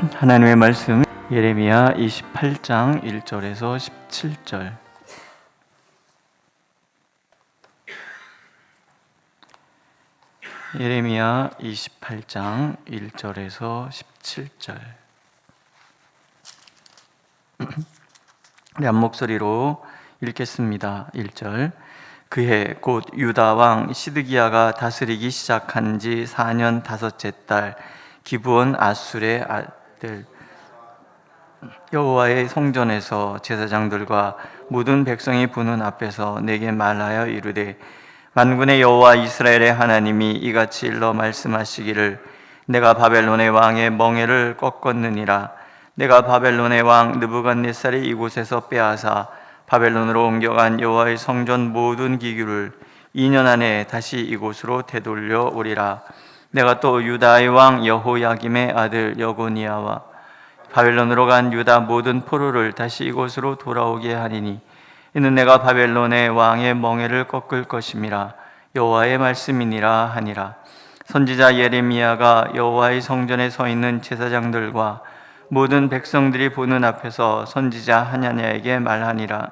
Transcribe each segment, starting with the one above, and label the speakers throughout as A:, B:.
A: 하나님의 말씀 예레미야 28장 1절에서 17절. 예레미야 28장 1절에서 17절. 우리 한 목소리로 읽겠습니다. 1절. 그해 곧 유다 왕 시드기야가 다스리기 시작한 지 4년 다섯째 달, 기브온 아술의 아들 여호와의 성전에서 제사장들과 모든 백성이 보는 앞에서 내게 말하여 이르되, 만군의 여호와 이스라엘의 하나님이 이같이 일러 말씀하시기를, 내가 바벨론의 왕의 멍에를 꺾었느니라. 내가 바벨론의 왕 느부갓네살이 이곳에서 빼앗아 바벨론으로 옮겨간 여호와의 성전 모든 기구를 2년 안에 다시 이곳으로 되돌려 오리라. 내가 또 유다의 왕 여호야김의 아들 여고니아와 바벨론으로 간 유다 모든 포로를 다시 이곳으로 돌아오게 하리니, 이는 내가 바벨론의 왕의 멍에를 꺾을 것임이라. 여호와의 말씀이니라 하니라. 선지자 예레미야가 여호와의 성전에 서 있는 제사장들과 모든 백성들이 보는 앞에서 선지자 하냐냐에게 말하니라.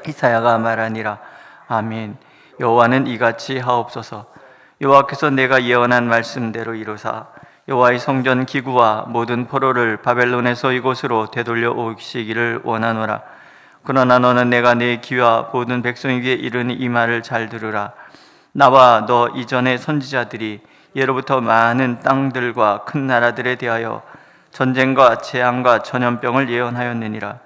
A: 이사야가 말하니라. 아멘. 여호와는 이같이 하옵소서. 여호와께서 내가 예언한 말씀대로 이루사 여호와의 성전 기구와 모든 포로를 바벨론에서 이곳으로 되돌려 오시기를 원하노라. 그러나 너는 내가 내 귀와 모든 백성에게 이르니 이 말을 잘 들으라. 나와 너 이전의 선지자들이 예로부터 많은 땅들과 큰 나라들에 대하여 전쟁과 재앙과 전염병을 예언하였느니라.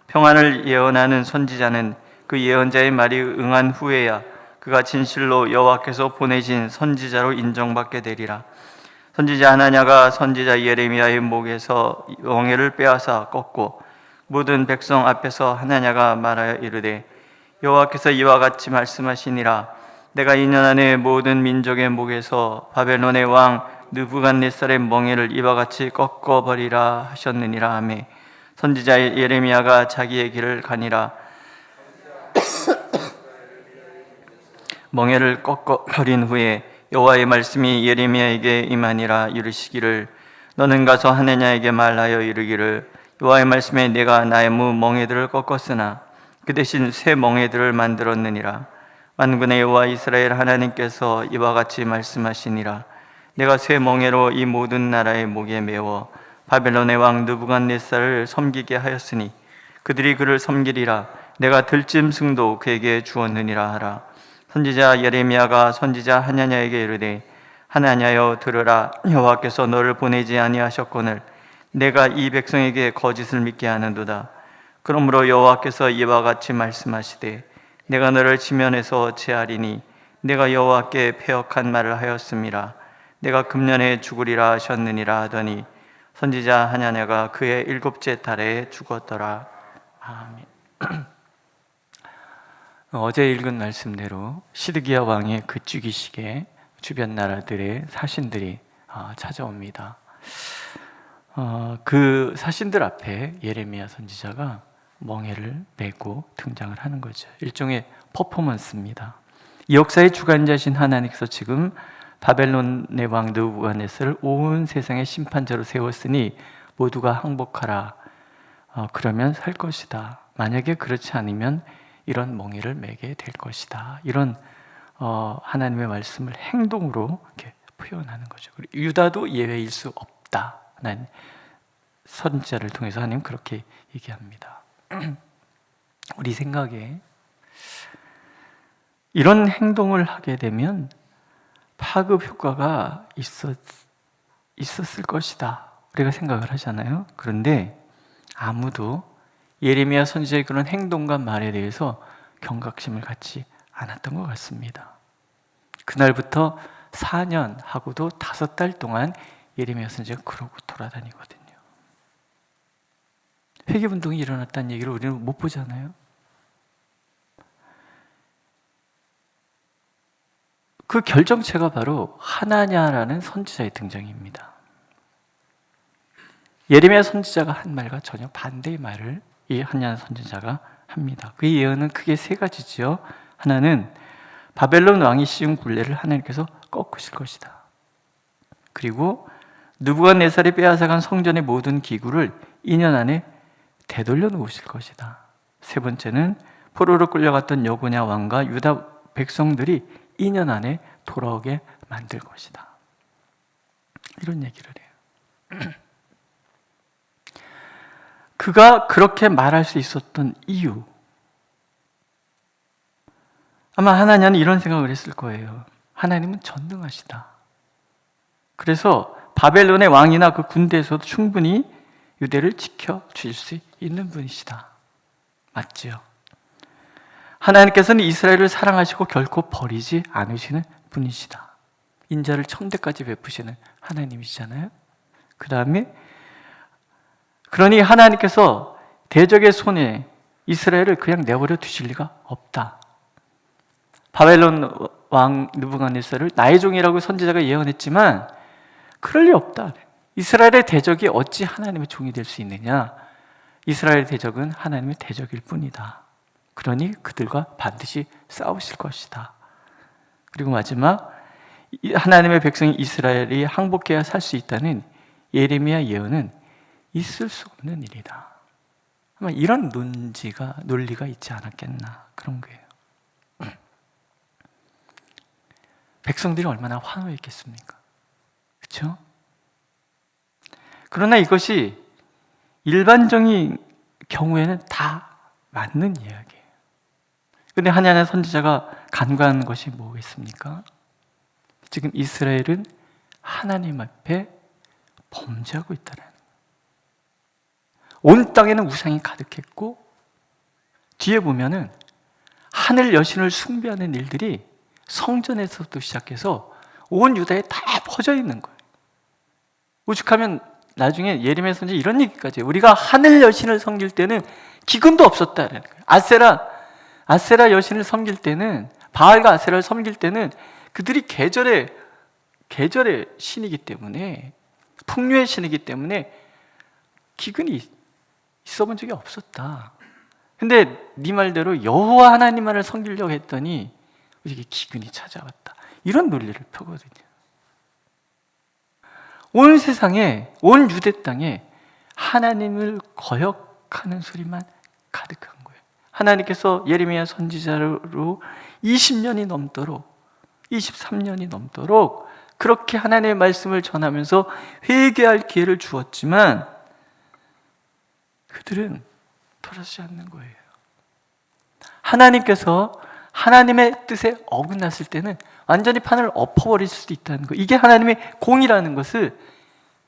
A: 평안을 예언하는 선지자는 그 예언자의 말이 응한 후에야 그가 진실로 여호와께서 보내신 선지자로 인정받게 되리라. 선지자 하나냐가 선지자 예레미야의 목에서 멍에를 빼앗아 꺾고 모든 백성 앞에서 하나냐가 말하여 이르되, 여호와께서 이와 같이 말씀하시니라. 내가 2년 안에 모든 민족의 목에서 바벨론의 왕 느부갓네살의 멍에를 이와 같이 꺾어버리라 하셨느니라 하매, 선지자 예레미야가 자기의 길을 가니라. 멍에를 꺾어버린 후에 여호와의 말씀이 예레미야에게 임하니라. 이르시기를, 너는 가서 하나냐에게 말하여 이르기를, 여호와의 말씀에 내가 나의 멍에들을 꺾었으나 그 대신 새 멍에들을 만들었느니라. 만군의 여호와 이스라엘 하나님께서 이와 같이 말씀하시니라. 내가 새 멍에로 이 모든 나라의 목에 메워 바벨론의 왕 느부갓네살을 섬기게 하였으니 그들이 그를 섬기리라. 내가 들짐승도 그에게 주었느니라 하라. 선지자 예레미야가 선지자 하냐냐에게 이르되, 하나냐여 들으라. 여호와께서 너를 보내지 아니하셨거늘 내가 이 백성에게 거짓을 믿게 하는도다. 그러므로 여호와께서 이와 같이 말씀하시되, 내가 너를 지면에서 제하리니 내가 여호와께 패역한 말을 하였음이라. 내가 금년에 죽으리라 하셨느니라 하더니 선지자 하냐냐가 그의 7째 달에 죽었더라. 아멘. 어제 읽은 말씀대로 시드기야 왕의 그 즉위식에 주변 나라들의 사신들이 찾아옵니다. 그 사신들 앞에 예레미야 선지자가 멍에를 메고 등장을 하는 거죠. 일종의 퍼포먼스입니다. 이 역사의 주관자신 하나님께서 지금 바벨론의 왕 느부갓네살을 온 세상의 심판자로 세웠으니 모두가 항복하라. 그러면 살 것이다. 만약에 그렇지 않으면 이런 멍에를 매게 될 것이다. 이런 하나님의 말씀을 행동으로 이렇게 표현하는 거죠. 유다도 예외일 수 없다. 하나님 선지자를 통해서 하나님 그렇게 얘기합니다. 우리 생각에 이런 행동을 하게 되면 파급 효과가 있었을 것이다. 우리가 생각을 하잖아요. 그런데 아무도 예레미야 선지자의 그런 행동과 말에 대해서 경각심을 갖지 않았던 것 같습니다. 그날부터 4년 하고도 5달 동안 예레미야 선지자가 그러고 돌아다니거든요. 회개운동이 일어났다는 얘기를 우리는 못 보잖아요. 그 결정체가 바로 하나냐라는 선지자의 등장입니다. 예레미야 선지자가 한 말과 전혀 반대의 말을 이 하나냐 선지자가 합니다. 그 예언은 크게 3가지죠. 하나는 바벨론 왕이 씌운 굴레를 하나님께서 꺾으실 것이다. 그리고 느부갓네살이 빼앗아간 성전의 모든 기구를 2년 안에 되돌려 놓으실 것이다. 세 번째는 포로로 끌려갔던 여고냐 왕과 유다 백성들이 2년 안에 돌아오게 만들 것이다. 이런 얘기를 해요. 그가 그렇게 말할 수 있었던 이유, 아마 하나님은 이런 생각을 했을 거예요. 하나님은 전능하시다. 그래서 바벨론의 왕이나 그 군대에서도 충분히 유대를 지켜줄 수 있는 분이시다. 맞지요? 하나님께서는 이스라엘을 사랑하시고 결코 버리지 않으시는 분이시다. 인자를 천대까지 베푸시는 하나님이시잖아요. 그 다음에 그러니 하나님께서 대적의 손에 이스라엘을 그냥 내버려 두실 리가 없다. 바벨론 왕 느부갓네살을 나의 종이라고 선지자가 예언했지만 그럴 리 없다. 이스라엘의 대적이 어찌 하나님의 종이 될 수 있느냐? 이스라엘의 대적은 하나님의 대적일 뿐이다. 그러니 그들과 반드시 싸우실 것이다. 그리고 마지막, 하나님의 백성 이스라엘이 항복해야 살 수 있다는 예레미야 예언은 있을 수 없는 일이다. 아마 이런 논리가 있지 않았겠나, 그런 거예요. 백성들이 얼마나 환호했겠습니까? 그렇죠? 그러나 이것이 일반적인 경우에는 다 맞는 이야기예요. 그런데 하나님의 선지자가 간과한 것이 뭐겠습니까? 지금 이스라엘은 하나님 앞에 범죄하고 있다는, 온 땅에는 우상이 가득했고 뒤에 보면은 하늘 여신을 숭배하는 일들이 성전에서부터 시작해서 온 유다에 다 퍼져 있는 거예요. 오죽하면 나중에 예레미야 선지자 이런 얘기까지 해요. 우리가 하늘 여신을 섬길 때는 기근도 없었다라는 거예요. 아세라 여신을 섬길 때는, 바알과 아세라를 섬길 때는 그들이 계절의 신이기 때문에, 풍류의 신이기 때문에 기근이 있어 본 적이 없었다. 근데 네 말대로 여호와 하나님만을 섬기려고 했더니 이게 기근이 찾아왔다. 이런 논리를 펴거든요. 온 세상에, 온 유대 땅에 하나님을 거역하는 소리만 가득한 거예요. 하나님께서 예레미야 선지자로 20년이 넘도록, 23년이 넘도록 그렇게 하나님의 말씀을 전하면서 회개할 기회를 주었지만 그들은 돌아서지 않는 거예요. 하나님께서 하나님의 뜻에 어긋났을 때는 완전히 판을 엎어버릴 수도 있다는 거, 이게 하나님의 공이라는 것을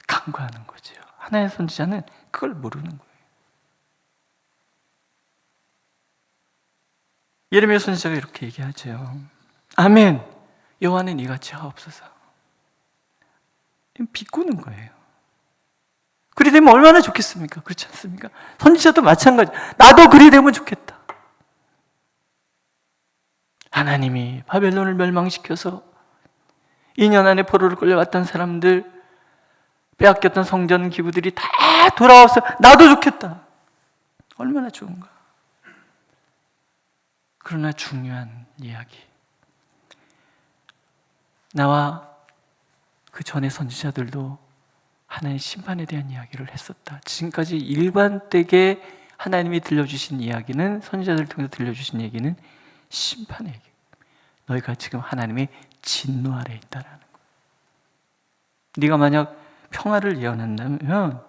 A: 간과하는 거죠. 하나님의 선지자는 그걸 모르는 거예요. 예레미야 선지자가 이렇게 얘기하죠. 아멘, 여호와는 이같이 하옵소서. 비꼬는 거예요. 그리 되면 얼마나 좋겠습니까? 그렇지 않습니까? 선지자도 마찬가지. 나도 그리 되면 좋겠다. 하나님이 바벨론을 멸망시켜서 2년 안에 포로를 끌려갔던 사람들, 빼앗겼던 성전 기구들이 다 돌아와서 나도 좋겠다. 얼마나 좋은가. 그러나 중요한 이야기, 나와 그 전의 선지자들도 하나님의 심판에 대한 이야기를 했었다. 지금까지 일관되게 하나님이 들려주신 이야기는, 선지자들을 통해서 들려주신 얘기는 심판의 얘기. 너희가 지금 하나님의 진노 아래에 있다라는 거예요. 네가 만약 평화를 예언한다면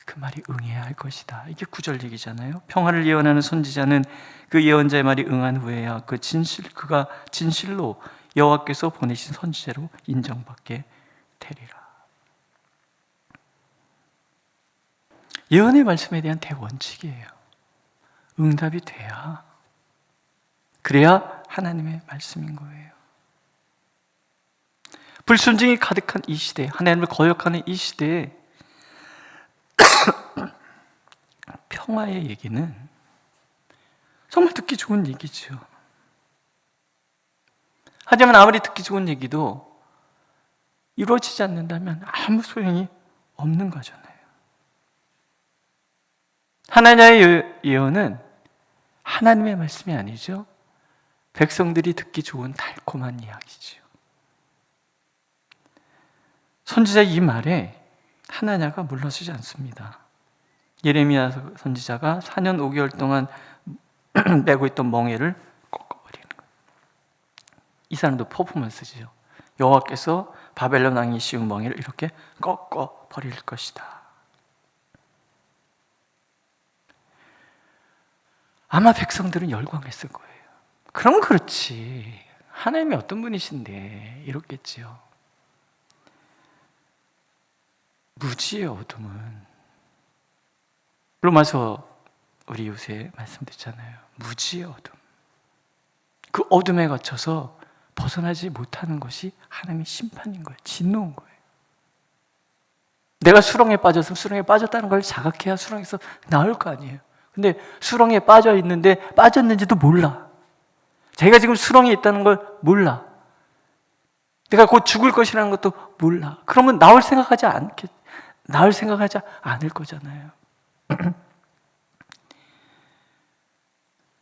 A: 그 말이 응해야 할 것이다. 이게 9절 얘기잖아요. 평화를 예언하는 선지자는 그 예언자의 말이 응한 후에야 그가 진실로 여호와께서 보내신 선지자로 인정받게 되리라. 예언의 말씀에 대한 대원칙이에요. 응답이 돼야, 그래야 하나님의 말씀인 거예요. 불순종이 가득한 이 시대, 하나님을 거역하는 이 시대에 평화의 얘기는 정말 듣기 좋은 얘기죠. 하지만 아무리 듣기 좋은 얘기도 이루어지지 않는다면 아무 소용이 없는 거잖아요. 하나님의 예언은 하나님의 말씀이 아니죠. 백성들이 듣기 좋은 달콤한 이야기죠. 선지자 이 말에 하나냐가 물러서지 않습니다. 예레미야 선지자가 4년 5개월 동안 메고 있던 멍에를 꺾어버리는 거예요. 이 사람도 퍼포먼스죠. 여호와께서 바벨론 왕이 씌운 멍에를 이렇게 꺾어버릴 것이다. 아마 백성들은 열광했을 거예요. 그럼 그렇지, 하나님이 어떤 분이신데 이렇겠지요. 무지의 어둠은, 로마서 우리 요새 말씀드렸잖아요. 무지의 어둠, 그 어둠에 갇혀서 벗어나지 못하는 것이 하나님의 심판인 거예요. 진노인 거예요. 내가 수렁에 빠졌으면 수렁에 빠졌다는 걸 자각해야 수렁에서 나올 거 아니에요. 근데 수렁에 빠져 있는데 빠졌는지도 몰라. 자기가 지금 수렁에 있다는 걸 몰라. 내가 곧 죽을 것이라는 것도 몰라. 그러면 나올 생각하지 않을 거잖아요.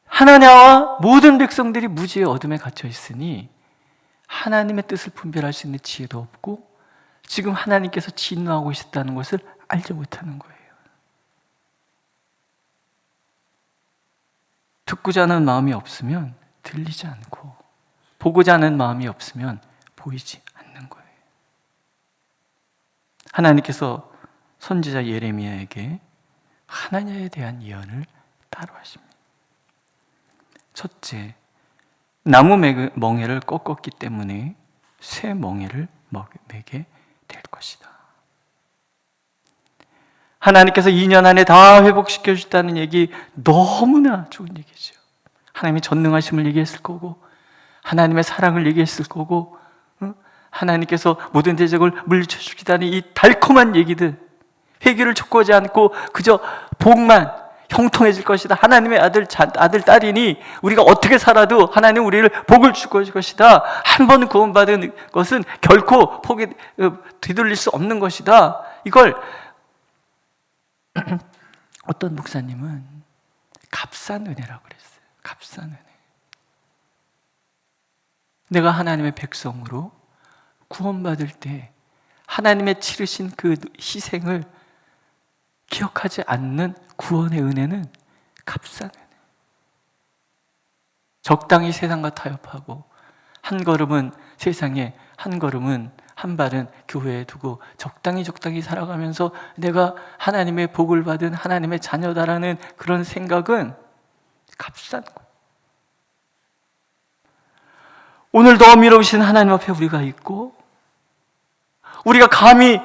A: 하나냐와 모든 백성들이 무지의 어둠에 갇혀 있으니 하나님의 뜻을 분별할 수 있는 지혜도 없고 지금 하나님께서 진노하고 있다는 것을 알지 못하는 거예요. 듣고자 하는 마음이 없으면 들리지 않고 보고자 하는 마음이 없으면 보이지 않는 거예요. 하나님께서 선지자 예레미야에게 하나냐에 대한 예언을 따로 하십니다. 첫째, 나무 멍에를 꺾었기 때문에 새 멍에를 매게 될 것이다. 하나님께서 2년 안에 다 회복시켜 주셨다는 얘기 너무나 좋은 얘기죠. 하나님의 전능하심을 얘기했을 거고 하나님의 사랑을 얘기했을 거고 하나님께서 모든 대적을 물리쳐 주시다는 이 달콤한 얘기들, 회개를 촉구하지 않고 그저 복만 형통해질 것이다. 하나님의 아들, 딸이니 우리가 어떻게 살아도 하나님 우리를 복을 줄 것이다. 한 번 구원받은 것은 결코 뒤돌릴 수 없는 것이다. 이걸 어떤 목사님은 값싼 은혜라고 그랬어요. 값싼 은혜. 내가 하나님의 백성으로 구원받을 때 하나님의 치르신 그 희생을 기억하지 않는 구원의 은혜는 값싼 은혜. 적당히 세상과 타협하고 한 걸음은 세상에, 한 걸음은 한 발은 교회에 두고 적당히 살아가면서 내가 하나님의 복을 받은 하나님의 자녀다라는 그런 생각은 값싼 거예요. 오늘도 어미로우신 하나님 앞에 우리가 있고 우리가 감히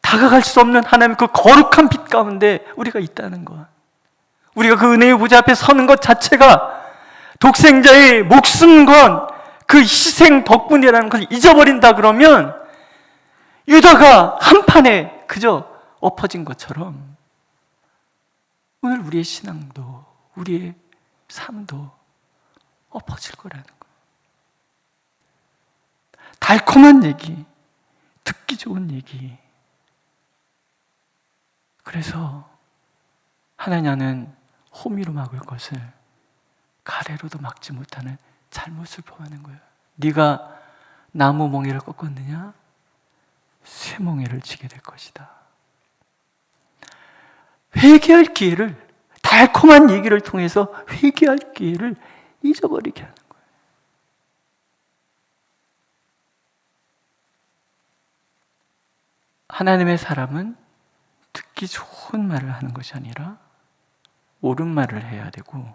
A: 다가갈 수 없는 하나님 그 거룩한 빛 가운데 우리가 있다는 것, 우리가 그 은혜의 보좌 앞에 서는 것 자체가 독생자의 목숨 건 그 희생 덕분이라는 걸 잊어버린다 그러면 유다가 한판에 그저 엎어진 것처럼 오늘 우리의 신앙도 우리의 삶도 엎어질 거라는 거예요. 달콤한 얘기, 듣기 좋은 얘기. 그래서 하나냐는 호미로 막을 것을 가래로도 막지 못하는 잘못을 범하는 거예요. 네가 나무 멍에를 꺾었느냐? 새 멍에를 지게 될 것이다. 회개할 기회를, 달콤한 얘기를 통해서 회개할 기회를 잊어버리게 하는 거예요. 하나님의 사람은 듣기 좋은 말을 하는 것이 아니라 옳은 말을 해야 되고,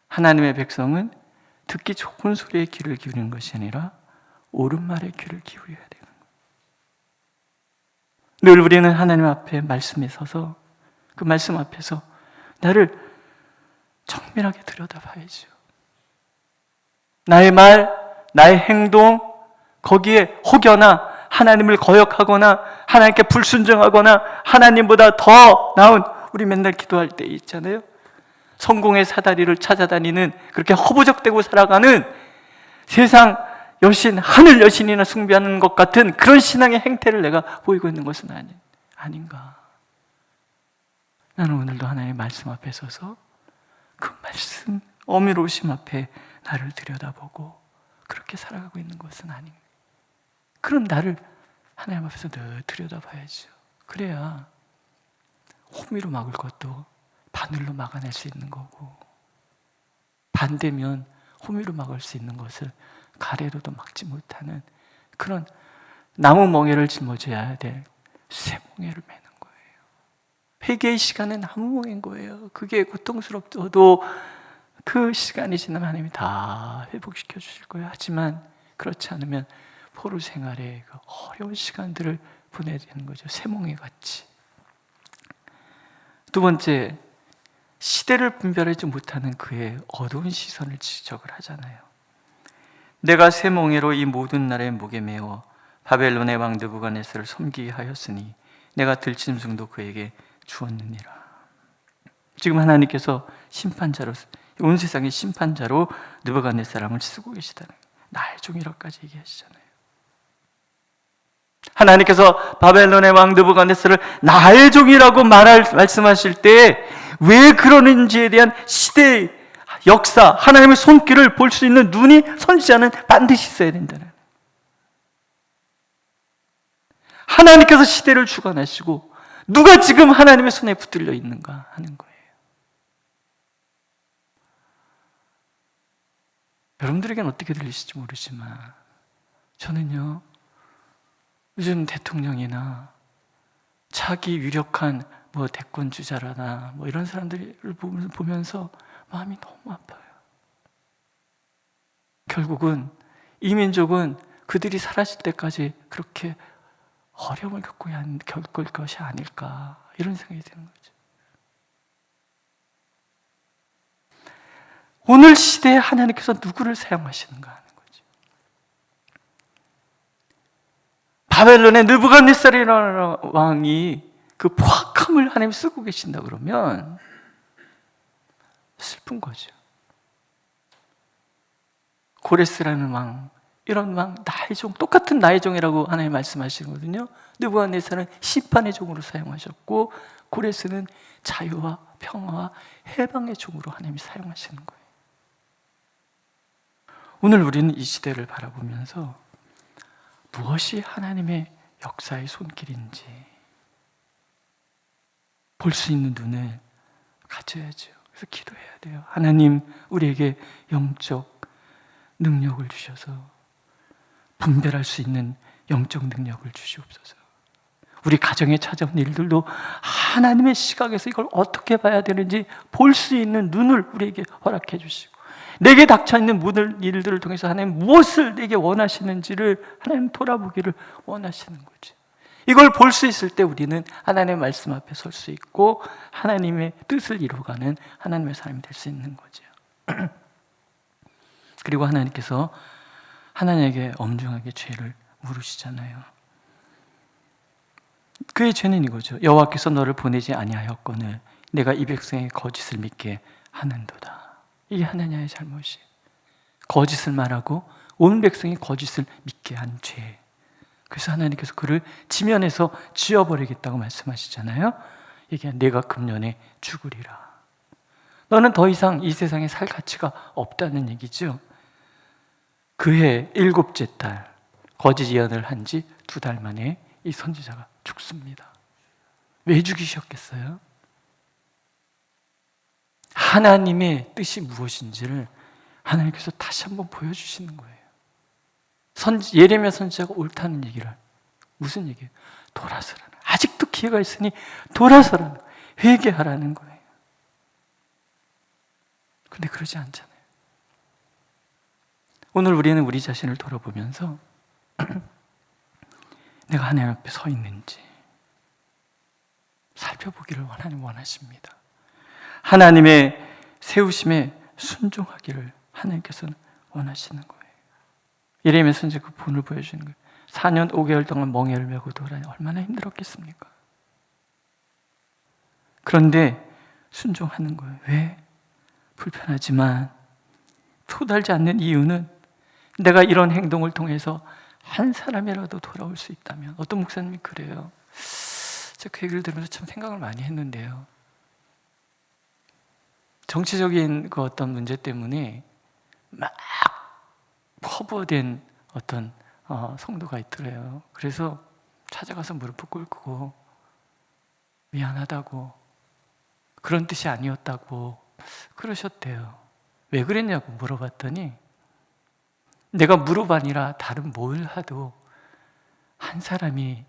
A: 하나님의 백성은 듣기 좋은 소리에 귀를 기울이는 것이 아니라 옳은 말에 귀를 기울여야 되는 거예요. 늘 우리는 하나님 앞에 말씀에 서서 그 말씀 앞에서 나를 정밀하게 들여다봐야죠. 나의 말, 나의 행동, 거기에 혹여나 하나님을 거역하거나 하나님께 불순종하거나 하나님보다 더 나은, 우리 맨날 기도할 때 있잖아요. 성공의 사다리를 찾아다니는, 그렇게 허부적대고 살아가는 세상 여신, 하늘 여신이나 숭배하는 것 같은 그런 신앙의 행태를 내가 보이고 있는 것은 아닌가. 나는 오늘도 하나님의 말씀 앞에 서서 그 말씀, 어미로우심 앞에 나를 들여다보고 그렇게 살아가고 있는 것은 아닌가. 그런 나를
B: 하나님 앞에서 늘 들여다봐야죠. 그래야 호미로 막을 것도 바늘로 막아낼 수 있는 거고, 반대면 호미로 막을 수 있는 것을 가래로도 막지 못하는 그런 나무 멍에를 짊어져야 될 쇠멍에를 매는 거예요. 회개의 시간은 나무 멍에인 거예요. 그게 고통스럽어도 그 시간이 지나면 하나님이 다 회복시켜 주실 거예요. 하지만 그렇지 않으면 포로 생활의 그 어려운 시간들을 보내야 되는 거죠. 쇠멍에 같이. 두 번째, 시대를 분별하지 못하는 그의 어두운 시선을 지적을 하잖아요. 내가 쇠멍에로 이 모든 나라의 목에 메어 바벨론의 왕 느부갓네살을 섬기게 하였으니 내가 들짐승도 그에게 주었느니라. 지금 하나님께서 심판자로, 온 세상의 심판자로 느부갓네살을 쓰고 계시다는 거예요. 나의 종이라고까지 얘기하시잖아요. 하나님께서 바벨론의 왕 느부갓네살을 나의 종이라고 말씀하실 때 왜 그러는지에 대한 시대의 역사, 하나님의 손길을 볼 수 있는 눈이 선지자는 반드시 있어야 된다는. 하나님께서 시대를 주관하시고 누가 지금 하나님의 손에 붙들려 있는가 하는 거예요. 여러분들에게는 어떻게 들리실지 모르지만 저는요, 요즘 대통령이나 차기 유력한 대권 주자라나 이런 사람들을 보면서 마음이 너무 아파요. 결국은 이 민족은 그들이 사라질 때까지 그렇게 어려움을 겪을 것이 아닐까, 이런 생각이 드는 거죠. 오늘 시대에 하나님께서 누구를 사용하시는가 하는 거죠. 바벨론의 느부갓네살이라는 왕이 그 포악함을 하나님 쓰고 계신다 그러면 슬픈 거죠. 고레스라는 왕, 이런 왕, 나의 종, 똑같은 나의 종이라고 하나님 말씀하시거든요. 느부갓네살은 심판의 종으로 사용하셨고, 고레스는 자유와 평화와 해방의 종으로 하나님이 사용하시는 거예요. 오늘 우리는 이 시대를 바라보면서 무엇이 하나님의 역사의 손길인지 볼 수 있는 눈을 가져야죠. 그래서 기도해야 돼요. 하나님, 우리에게 영적 능력을 주셔서 분별할 수 있는 영적 능력을 주시옵소서. 우리 가정에 찾아온 일들도 하나님의 시각에서 이걸 어떻게 봐야 되는지 볼 수 있는 눈을 우리에게 허락해 주시고, 내게 닥쳐있는 모든 일들을 통해서 하나님 무엇을 내게 원하시는지를 하나님 돌아보기를 원하시는 거죠. 이걸 볼 수 있을 때 우리는 하나님의 말씀 앞에 설 수 있고 하나님의 뜻을 이루어가는 하나님의 사람이 될 수 있는 거죠. 그리고 하나님께서 하나님에게 엄중하게 죄를 물으시잖아요. 그의 죄는 이거죠. 여호와께서 너를 보내지 아니하였거늘 내가 이 백성의 거짓을 믿게 하는도다. 이게 하나님의 잘못이에요. 거짓을 말하고 온 백성이 거짓을 믿게 한 죄. 그래서 하나님께서 그를 지면에서 지워버리겠다고 말씀하시잖아요. 이게 내가 금년에 죽으리라. 너는 더 이상 이 세상에 살 가치가 없다는 얘기죠. 그해 7째 달 거짓 예언을 한 지 2달 만에 이 선지자가 죽습니다. 왜 죽이셨겠어요? 하나님의 뜻이 무엇인지를 하나님께서 다시 한번 보여주시는 거예요. 예레미야 선지자가 옳다는 얘기를, 무슨 얘기예요? 돌아서라는, 아직도 기회가 있으니 돌아서라는, 회개하라는 거예요. 근데 그러지 않잖아요. 오늘 우리는 우리 자신을 돌아보면서 내가 하나님 앞에 서 있는지 살펴보기를 하나님 원하십니다. 하나님의 세우심에 순종하기를 하나님께서는 원하시는 거예요. 예레미야 선지자 그 본을 보여주는 거예요. 4년 5개월 동안 멍에를 메고 돌아다니 얼마나 힘들었겠습니까? 그런데 순종하는 거예요. 왜? 불편하지만 토달지 않는 이유는 내가 이런 행동을 통해서 한 사람이라도 돌아올 수 있다면. 어떤 목사님이 그래요. 제가 그 얘기를 들으면서 참 생각을 많이 했는데요. 정치적인 그 어떤 문제 때문에 막 커버된 어떤 성도가 있더래요. 그래서 찾아가서 무릎을 꿇고 미안하다고, 그런 뜻이 아니었다고 그러셨대요. 왜 그랬냐고 물어봤더니 내가 무릎 아니라 다른 뭘 하도 한 사람이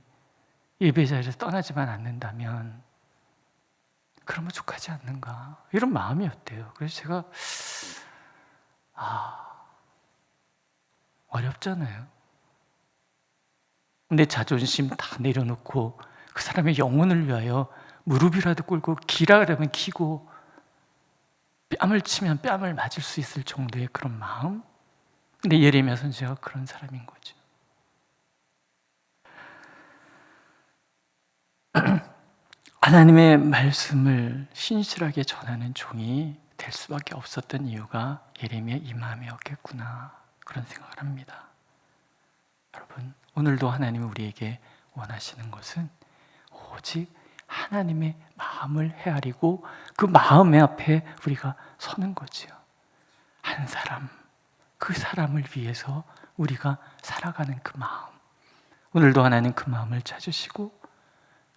B: 예배 자리에서 떠나지만 않는다면 그러면 족하지 않는가, 이런 마음이었대요. 그래서 제가 어렵잖아요. 내 자존심 다 내려놓고 그 사람의 영혼을 위하여 무릎이라도 꿇고 기라 그러면 기고 뺨을 치면 뺨을 맞을 수 있을 정도의 그런 마음. 근데 예레미야 선지자가 그런 사람인 거죠. 하나님의 말씀을 신실하게 전하는 종이 될 수밖에 없었던 이유가 예레미야 이 마음이었겠구나, 그런 생각을 합니다. 여러분, 오늘도 하나님이 우리에게 원하시는 것은 오직 하나님의 마음을 헤아리고 그 마음의 앞에 우리가 서는 거지요. 한 사람, 그 사람을 위해서 우리가 살아가는 그 마음. 오늘도 하나님 그 마음을 찾으시고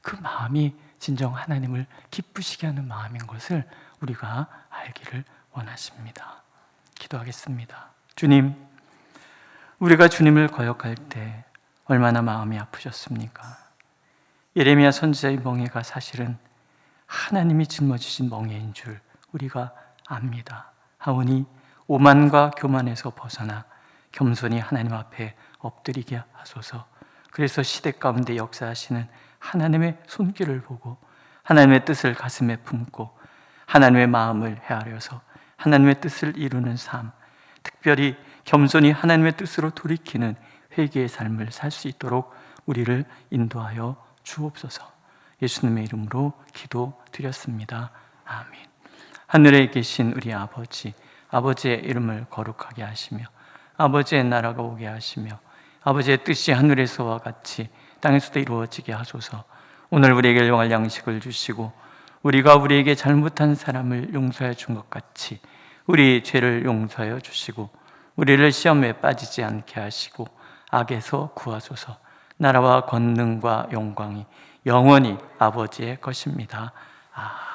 B: 그 마음이 진정 하나님을 기쁘시게 하는 마음인 것을 우리가 알기를 원하십니다. 기도하겠습니다. 주님, 우리가 주님을 거역할 때 얼마나 마음이 아프셨습니까? 예레미야 선지자의 멍에가 사실은 하나님이 짊어지신 멍에인 줄 우리가 압니다. 하오니 오만과 교만에서 벗어나 겸손히 하나님 앞에 엎드리게 하소서. 그래서 시대 가운데 역사하시는 하나님의 손길을 보고 하나님의 뜻을 가슴에 품고 하나님의 마음을 헤아려서 하나님의 뜻을 이루는 삶, 특별히 겸손히 하나님의 뜻으로 돌이키는 회개의 삶을 살 수 있도록 우리를 인도하여 주옵소서. 예수님의 이름으로 기도드렸습니다. 아멘. 하늘에 계신 우리 아버지, 아버지의 이름을 거룩하게 하시며 아버지의 나라가 오게 하시며 아버지의 뜻이 하늘에서와 같이 땅에서도 이루어지게 하소서. 오늘 우리에게 일용할 양식을 주시고 우리가 우리에게 잘못한 사람을 용서해 준 것 같이 우리 죄를 용서하여 주시고 우리를 시험에 빠지지 않게 하시고 악에서 구하소서. 나라와 권능과 영광이 영원히 아버지의 것입니다. 아멘.